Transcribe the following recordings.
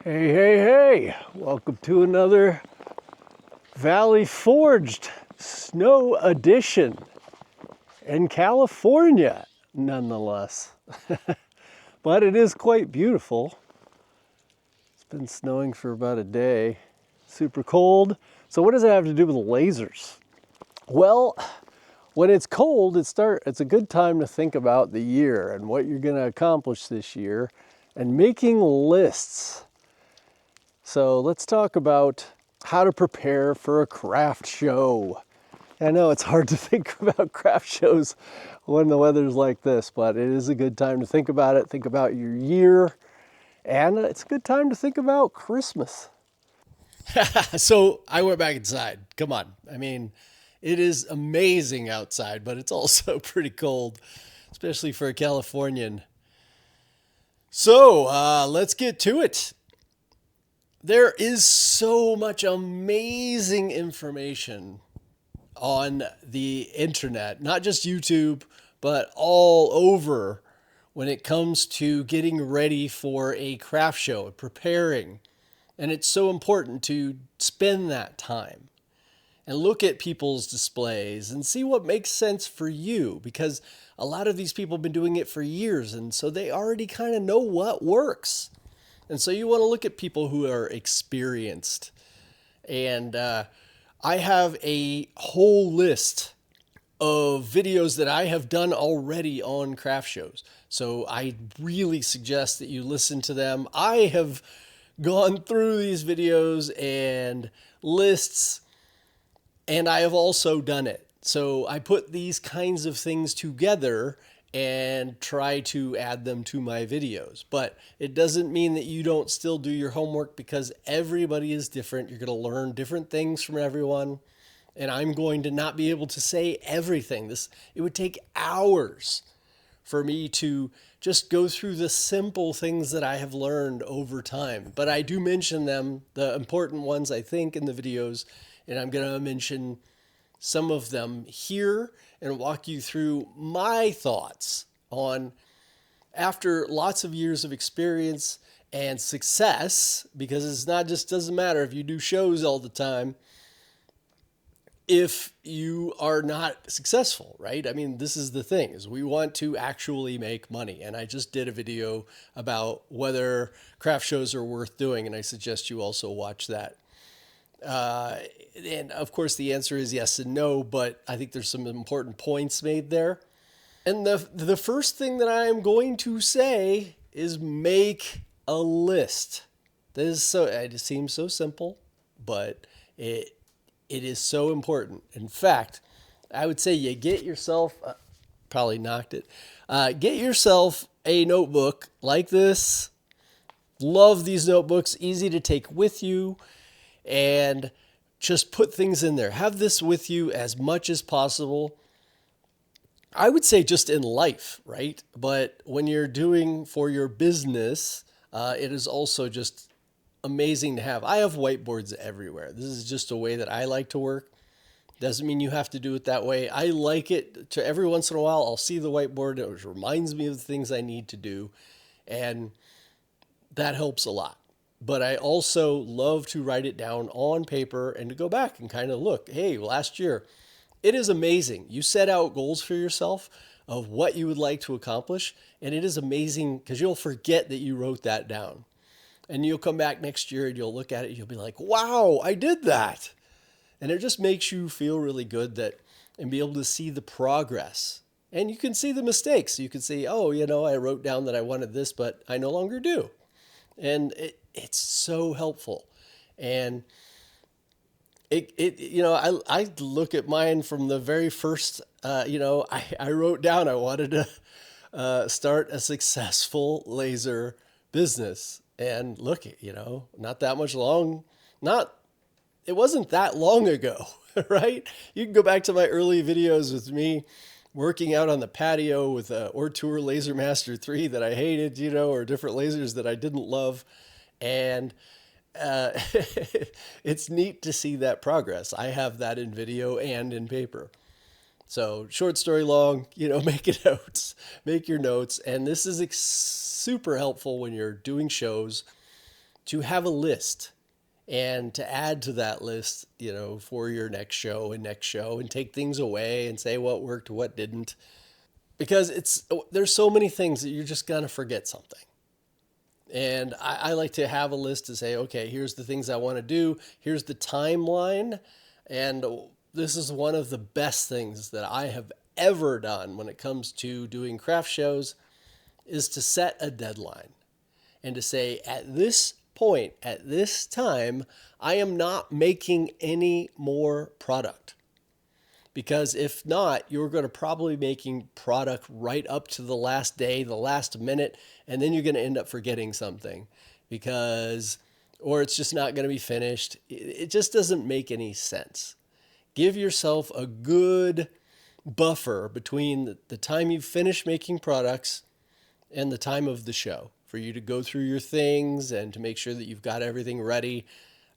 Hey, hey, hey! Welcome to another Valley Forged Snow Edition in California, nonetheless. But it is quite beautiful. It's been snowing for about a day. Super cold. So what does it have to do with lasers? Well, when it's cold, it's a good time to think about the year and what you're going to accomplish this year and making lists. So let's talk about how to prepare for a craft show. I know it's hard to think about craft shows when the weather's like this, but it is a good time to think about it. Think about your year, and it's a good time to think about Christmas. So I went back inside. Come on. I mean, it is amazing outside, but it's also pretty cold, especially for a Californian. So let's get to it. There is so much amazing information on the internet, not just YouTube, but all over when it comes to getting ready for a craft show, preparing. And it's so important to spend that time and look at people's displays and see what makes sense for you, because a lot of these people have been doing it for years, and so they already kind of know what works. And so you want to look at people who are experienced. And I have a whole list of videos that I have done already on craft shows. So I really suggest that you listen to them. I have gone through these videos and lists, and I have also done it. So I put these kinds of things together and try to add them to my videos. But it doesn't mean that you don't still do your homework, because everybody is different. You're going to learn different things from everyone. And I'm going to not be able to say everything. It would take hours for me to just go through the simple things that I have learned over time. But I do mention them, the important ones, I think, in the videos. And I'm going to mention some of them here and walk you through my thoughts on, after lots of years of experience and success, because it's not just, doesn't matter if you do shows all the time if you are not successful, right? I mean, this is the thing, is we want to actually make money. And I just did a video about whether craft shows are worth doing, and I suggest you also watch that. And of course, the answer is yes and no, but I think there's some important points made there. And the first thing that I am going to say is make a list. It seems so simple, but it is so important. In fact, I would say you get yourself, probably knocked it, get yourself a notebook like this. Love these notebooks, easy to take with you, and just put things in there. Have this with you as much as possible. I would say just in life, right? But when you're doing for your business, it is also just amazing to have. I have whiteboards everywhere. This is just a way that I like to work. Doesn't mean you have to do it that way. I like it to, every once in a while, I'll see the whiteboard. It reminds me of the things I need to do. And that helps a lot. But I also love to write it down on paper and to go back and kind of look, hey, last year, it is amazing. You set out goals for yourself of what you would like to accomplish. And it is amazing because you'll forget that you wrote that down. And you'll come back next year and you'll look at it and you'll be like, wow, I did that. And it just makes you feel really good that, and be able to see the progress. And you can see the mistakes. You can see, oh, I wrote down that I wanted this, but I no longer do. And it's so helpful. And I look at mine from the very first, I wrote down I wanted to start a successful laser business. And look, not that much it wasn't that long ago, right? You can go back to my early videos with me working out on the patio with a Ortour Laser Master 3 that I hated, or different lasers that I didn't love. And uh, it's neat to see that progress. I have that in video and in paper. So short story long, make your notes. And this is super helpful when you're doing shows. to have a list and to add to that list, for your next show and take things away and say what worked, what didn't. Because there's so many things that you're just gonna forget something. And I like to have a list to say, okay, here's the things I want to do. Here's the timeline. And this is one of the best things that I have ever done when it comes to doing craft shows is to set a deadline and to say, at this point, at this time, I am not making any more product. Because if not, you're going to probably making product right up to the last day, the last minute, and then you're going to end up forgetting something because, or it's just not going to be finished. It just doesn't make any sense. Give yourself a good buffer between the time you finish making products and the time of the show for you to go through your things and to make sure that you've got everything ready.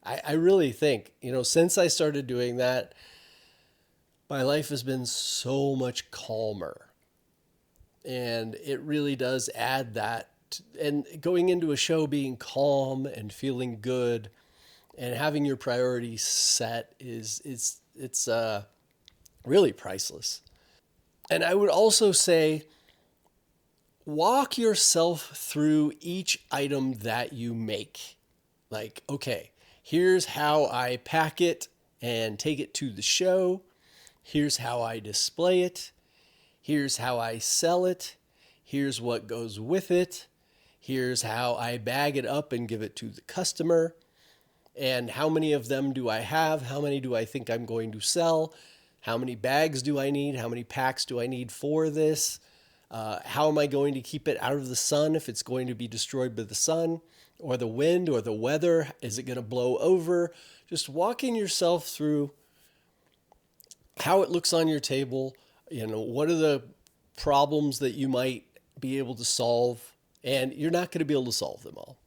I really think, since I started doing that, my life has been so much calmer. And it really does add that. And going into a show being calm and feeling good and having your priorities set it's really priceless. And I would also say walk yourself through each item that you make. Like, okay, here's how I pack it and take it to the show. Here's how I display it. Here's how I sell it. Here's what goes with it. Here's how I bag it up and give it to the customer. And how many of them do I have? How many do I think I'm going to sell? How many bags do I need? How many packs do I need for this? How am I going to keep it out of the sun if it's going to be destroyed by the sun or the wind or the weather? Is it going to blow over? Just walking yourself through how it looks on your table, what are the problems that you might be able to solve, and you're not going to be able to solve them all,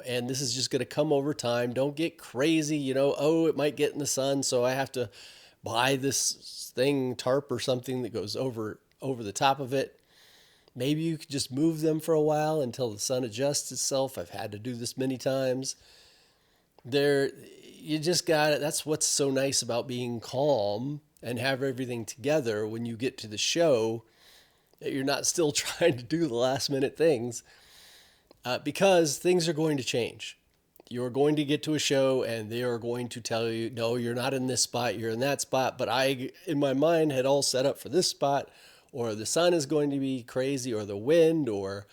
and this is just going to come over time. Don't get crazy, oh, it might get in the sun, so I have to buy this thing, tarp or something that goes over the top of it. Maybe you could just move them for a while until the sun adjusts itself. I've had to do this many times. You just got it. That's what's so nice about being calm and have everything together when you get to the show, that you're not still trying to do the last minute things, because things are going to change. You're going to get to a show and they are going to tell you, no, you're not in this spot, you're in that spot. But I, in my mind, had all set up for this spot, or the sun is going to be crazy, or the wind, or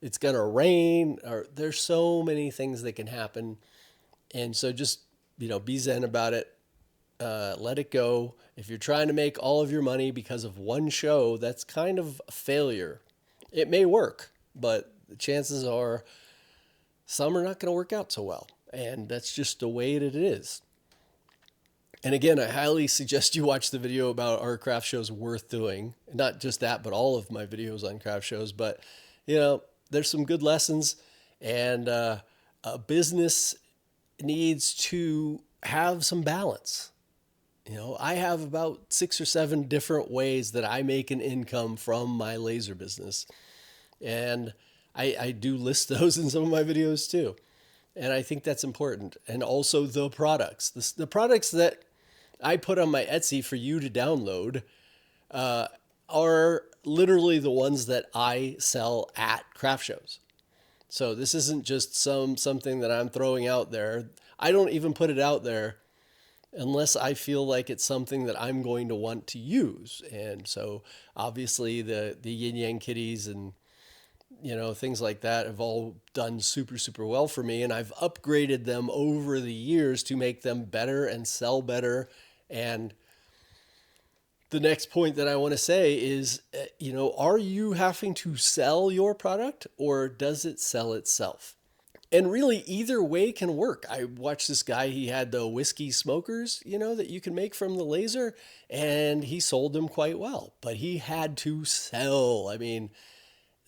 it's going to rain, or there's so many things that can happen. And so just, be zen about it. Let it go. If you're trying to make all of your money because of one show, that's kind of a failure. It may work, but the chances are some are not going to work out so well. And that's just the way it is. And again, I highly suggest you watch the video about our craft shows worth doing. Not just that, but all of my videos on craft shows. But, there's some good lessons, and a business needs to have some balance. I have about 6 or 7 different ways that I make an income from my laser business. And I do list those in some of my videos too. And I think that's important. And also the products. The products that I put on my Etsy for you to download are literally the ones that I sell at craft shows. So this isn't just something that I'm throwing out there. I don't even put it out there unless I feel like it's something that I'm going to want to use. And so obviously the yin yang kitties and things like that have all done super, super well for me. And I've upgraded them over the years to make them better and sell better. And the next point that I want to say is, are you having to sell your product, or does it sell itself? And really, either way can work. I watched this guy, he had the whiskey smokers, that you can make from the laser, and he sold them quite well. But he had to sell. I mean,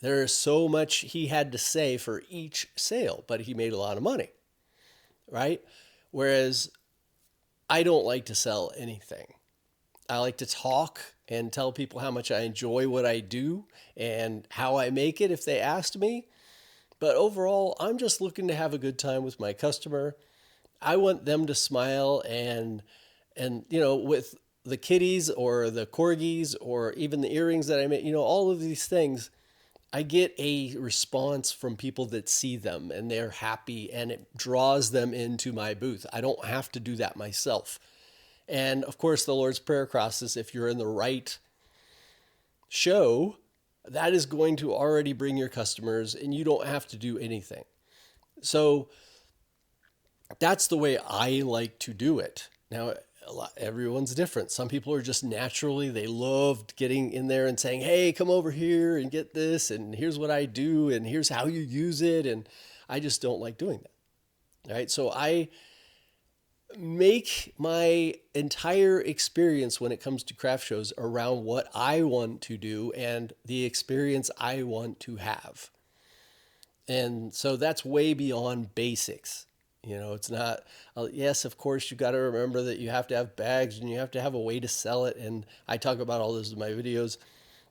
there's so much he had to say for each sale, but he made a lot of money, right? Whereas I don't like to sell anything. I like to talk and tell people how much I enjoy what I do and how I make it if they asked me. But overall, I'm just looking to have a good time with my customer. I want them to smile and with the kitties or the corgis or even the earrings that I make, all of these things, I get a response from people that see them and they're happy and it draws them into my booth. I don't have to do that myself. And of course, the Lord's Prayer crosses, if you're in the right show, that is going to already bring your customers and you don't have to do anything. So that's the way I like to do it. Now, everyone's different. Some people are just naturally, they loved getting in there and saying, hey, come over here and get this, and here's what I do, and here's how you use it. And I just don't like doing that. All right. So I make my entire experience when it comes to craft shows around what I want to do and the experience I want to have. And so that's way beyond basics. It's not, yes, of course, you got to remember that you have to have bags and you have to have a way to sell it. And I talk about all this in my videos,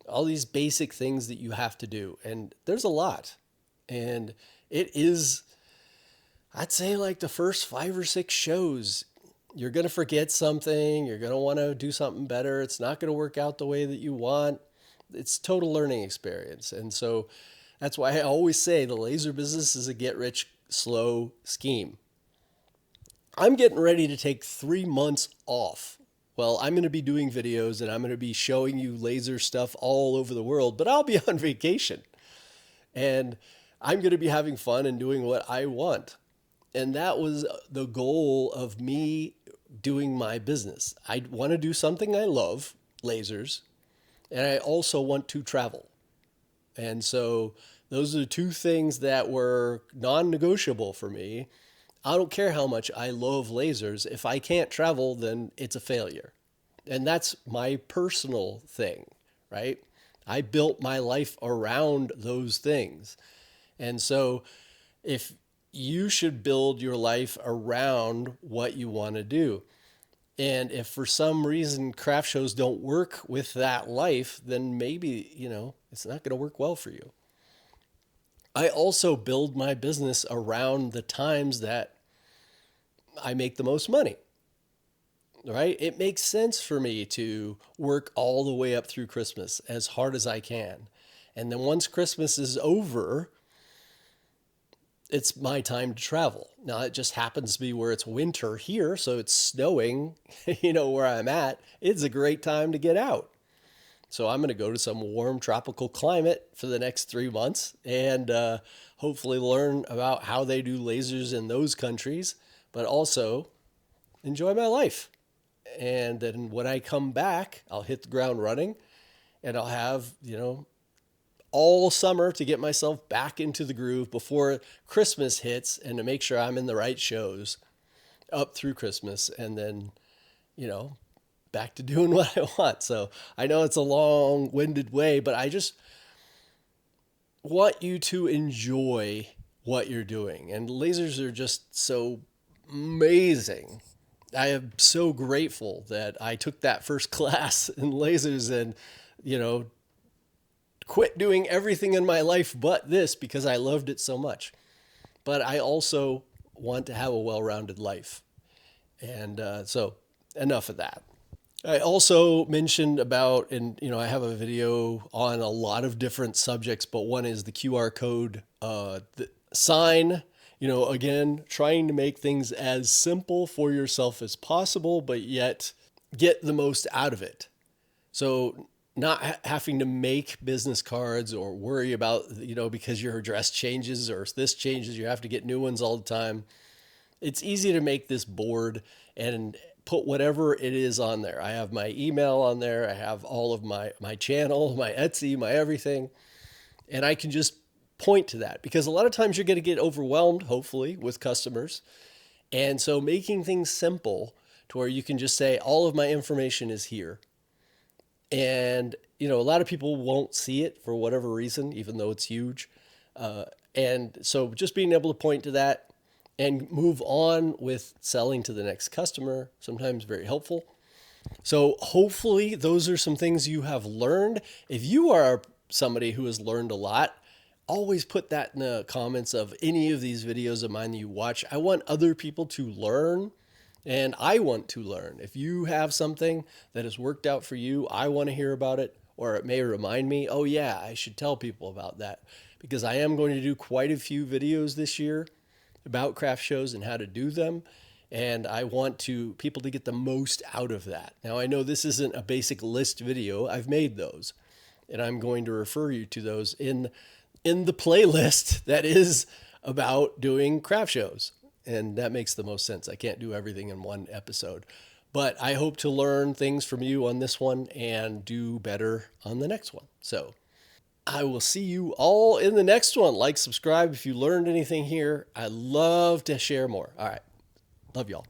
all these basic things that you have to do. And there's a lot. And it is, I'd say, like the first 5 or 6 shows, you're going to forget something. You're going to want to do something better. It's not going to work out the way that you want. It's total learning experience. And so that's why I always say the laser business is a get rich slow scheme. I'm getting ready to take 3 months off. Well, I'm going to be doing videos and I'm going to be showing you laser stuff all over the world, but I'll be on vacation and I'm going to be having fun and doing what I want. And that was the goal of me doing my business. I want to do something I love, lasers, and I also want to travel. And so those are the 2 things that were non-negotiable for me. I don't care how much I love lasers. If I can't travel, then it's a failure. And that's my personal thing, right? I built my life around those things. And so if you should build your life around what you want to do. And if for some reason craft shows don't work with that life, then maybe, it's not going to work well for you. I also build my business around the times that I make the most money, right? It makes sense for me to work all the way up through Christmas as hard as I can. And then once Christmas is over, it's my time to travel. Now, it just happens to be where it's winter here, so it's snowing, where I'm at. It's a great time to get out. So I'm going to go to some warm tropical climate for the next 3 months and hopefully learn about how they do lasers in those countries, but also enjoy my life. And then when I come back, I'll hit the ground running and I'll have, all summer to get myself back into the groove before Christmas hits and to make sure I'm in the right shows up through Christmas and then, back to doing what I want. So I know it's a long-winded way, but I just want you to enjoy what you're doing. And lasers are just so amazing. I am so grateful that I took that first class in lasers and, quit doing everything in my life but this because I loved it so much. But I also want to have a well-rounded life. And so enough of that. I also mentioned about, and I have a video on a lot of different subjects, but one is the QR code the sign. Again, trying to make things as simple for yourself as possible, but yet get the most out of it. So not having to make business cards or worry about, because your address changes or this changes, you have to get new ones all the time. It's easy to make this board and put whatever it is on there. I have my email on there. I have all of my channel, my Etsy, my everything. And I can just point to that because a lot of times you're going to get overwhelmed, hopefully, with customers. And so making things simple to where you can just say, all of my information is here. And, a lot of people won't see it for whatever reason, even though it's huge. And so just being able to point to that and move on with selling to the next customer, sometimes very helpful. So hopefully those are some things you have learned. If you are somebody who has learned a lot, always put that in the comments of any of these videos of mine that you watch. I want other people to learn, and I want to learn. If you have something that has worked out for you, I want to hear about it, or it may remind me, oh yeah, I should tell people about that, because I am going to do quite a few videos this year about craft shows and how to do them. And I want to people to get the most out of that. Now I know this isn't a basic list video. I've made those, and I'm going to refer you to those in the playlist that is about doing craft shows. And that makes the most sense. I can't do everything in one episode. But I hope to learn things from you on this one and do better on the next one. So I will see you all in the next one. Like, subscribe if you learned anything here. I love to share more. All right. Love y'all.